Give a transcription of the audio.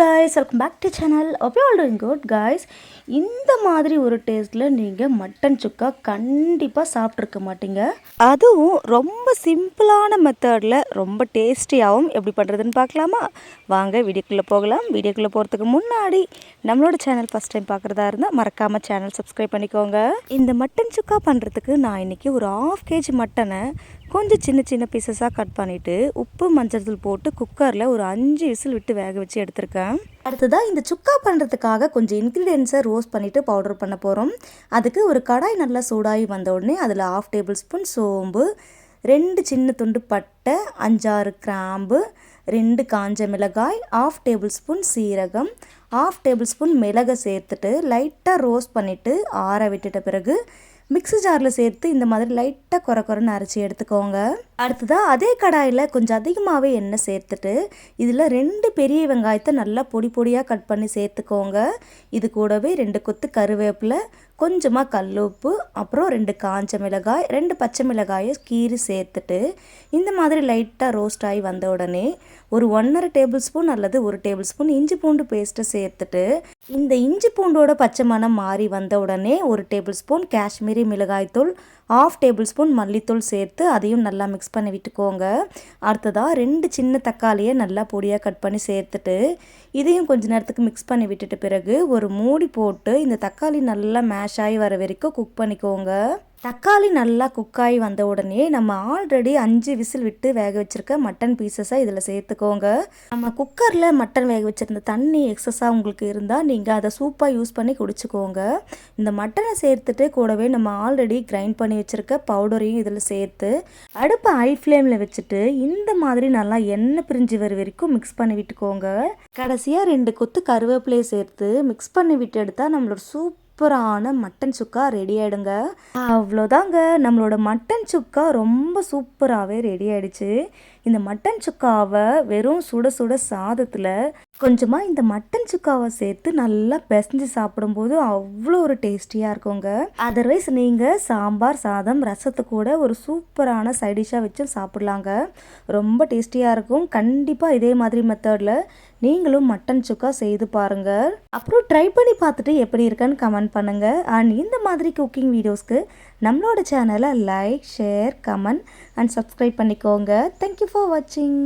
guys, welcome back to channel. Hope you all doing good guys. இந்த மாதிரி ஒரு டேஸ்ட்ல நீங்க மட்டன் சுக்கா கண்டிப்பா சாப்பிட்டிருக்க மாட்டீங்க. அதுவும் ரொம்ப சிம்பிளான மெத்தட்ல ரொம்ப டேஸ்டியாவும் எப்படி பண்றதுன்னு பார்க்கலாமா? வாங்க வீடியோக்குள்ள போகலாம். வீடியோக்குள்ள போறதுக்கு முன்னாடி நம்மளோட சேனல் ஃபர்ஸ்ட் டைம் பார்க்கறதா இருந்தா மறக்காம சேனல் சப்ஸ்கிரைப் பண்ணிக்கோங்க. இந்த மட்டன் சுக்கா பண்றதுக்கு நான் இன்னைக்கு ஒரு 1/2 kg மட்டனை கொஞ்சம் சின்ன சின்ன பீசஸாக கட் பண்ணிவிட்டு உப்பு மஞ்சள் தூள் போட்டு குக்கரில் ஒரு 5 விசில் விட்டு வேக வச்சு எடுத்திருக்கேன். அடுத்ததாக இந்த சுக்கா பண்ணுறதுக்காக கொஞ்சம் இன்க்ரீடியன்ஸை ரோஸ்ட் பண்ணிவிட்டு பவுடர் பண்ண போகிறோம். அதுக்கு ஒரு கடாய் நல்லா சூடாகி வந்த உடனே அதில் 1/2 டேபிள் ஸ்பூன் சோம்பு, 2 சின்ன துண்டு பட்டை, 5-6 கிராம்பு, 2 காஞ்ச மிளகாய், 1/2 டேபிள் ஸ்பூன் சீரகம், 1/2 டேபிள் ஸ்பூன் மிளகை சேர்த்துட்டு லைட்டாக ரோஸ்ட் பண்ணிவிட்டு ஆற விட்டுட்ட பிறகு மிக்ஸி ஜாரில் சேர்த்து இந்த மாதிரி லைட்டாக குறைன்னு அரைச்சி எடுத்துக்கோங்க. அடுத்ததாக அதே கடாயில் கொஞ்சம் அதிகமாகவே எண்ணெய் சேர்த்துட்டு இதில் 2 பெரிய வெங்காயத்தை நல்லா பொடி பொடியாக கட் பண்ணி சேர்த்துக்கோங்க. இது கூடவே 2 கொத்து கருவேப்பிலை, கொஞ்சமாக கல்லுப்பு, அப்புறம் 2 காஞ்ச மிளகாய், 2 பச்சை மிளகாயை கீறி சேர்த்துட்டு இந்த மாதிரி லைட்டாக ரோஸ்ட் ஆகி வந்த உடனே ஒரு 1.5 டேபிள் ஸ்பூன் அல்லது 1 டேபிள் ஸ்பூன் இஞ்சி பூண்டு பேஸ்ட்டை சேர்த்துட்டு இந்த இஞ்சி பூண்டோட பச்சை மணம் மாறி வந்த உடனே 1 டேபிள் ஸ்பூன் காஷ்மீரி மிளகாய்த்தூள், 1/2 டேபிள் ஸ்பூன் மல்லித்தூள் சேர்த்து அதையும் நல்லா மிக்ஸ் பண்ணி விட்டுக்கோங்க. அடுத்ததாக 2 சின்ன தக்காளியை நல்லா பொடியாக கட் பண்ணி சேர்த்துட்டு இதையும் கொஞ்ச நேரத்துக்கு மிக்ஸ் பண்ணி விட்டுட்டு பிறகு ஒரு மூடி போட்டு இந்த தக்காளி நல்லா மேஷ் ஆகி வர வரைக்கும் குக் பண்ணிக்கோங்க. தக்காளி நல்லா குக்காகி வந்த உடனே நம்ம ஆல்ரெடி 5 விசில் விட்டு வேக வச்சுருக்க மட்டன் பீசஸை இதில் சேர்த்துக்கோங்க. நம்ம குக்கரில் மட்டன் வேக வச்சுருந்த தண்ணி எக்ஸஸாக உங்களுக்கு இருந்தால் நீங்கள் அதை சூப்பாக யூஸ் பண்ணி குடிச்சிக்கோங்க. இந்த மட்டனை சேர்த்துட்டு கூடவே நம்ம ஆல்ரெடி கிரைண்ட் பண்ணி வச்சுருக்க பவுடரையும் இதில் சேர்த்து அடுப்பை ஹை ஃப்ளேமில் வச்சுட்டு இந்த மாதிரி நல்லா எண்ணெய் பிரிஞ்சு வர வரைக்கும் மிக்ஸ் பண்ணி விட்டுக்கோங்க. கடைசியாக 2 கொத்து கருவேப்பிலையை சேர்த்து மிக்ஸ் பண்ணி விட்டு எடுத்தால் நம்மளோட சூப்பரான மட்டன் சுக்கா ரெடி ஆகிடுங்க. அவ்வளோதாங்க, நம்மளோட மட்டன் சுக்கா ரொம்ப சூப்பராகவே ரெடி ஆகிடுச்சு. இந்த மட்டன் சுக்காவை வெறும் சுட சுட சாதத்தில் கொஞ்சமாக இந்த மட்டன் சுக்காவை சேர்த்து நல்லா பிசைஞ்சு சாப்பிடும்போது அவ்வளோ ஒரு டேஸ்டியாக இருக்குங்க. அதர்வைஸ் நீங்கள் சாம்பார் சாதம் ரசத்து கூட ஒரு சூப்பரான சைடிஷாக வச்சு சாப்பிட்லாங்க. ரொம்ப டேஸ்டியாக இருக்கும். கண்டிப்பாக இதே மாதிரி மெத்தடில் நீங்களும் மட்டன் சுக்கா செய்து பாருங்கள். அப்புறம் ட்ரை பண்ணி பார்த்துட்டு எப்படி இருக்குன்னு கமெண்ட் பண்ணுங்கள். அண்ட் இந்த மாதிரி குக்கிங் வீடியோஸ்க்கு நம்மளோட சேனலை like, share, comment and subscribe பண்ணிக்கோங்க. தேங்க்யூ ஃபார் வாட்சிங்.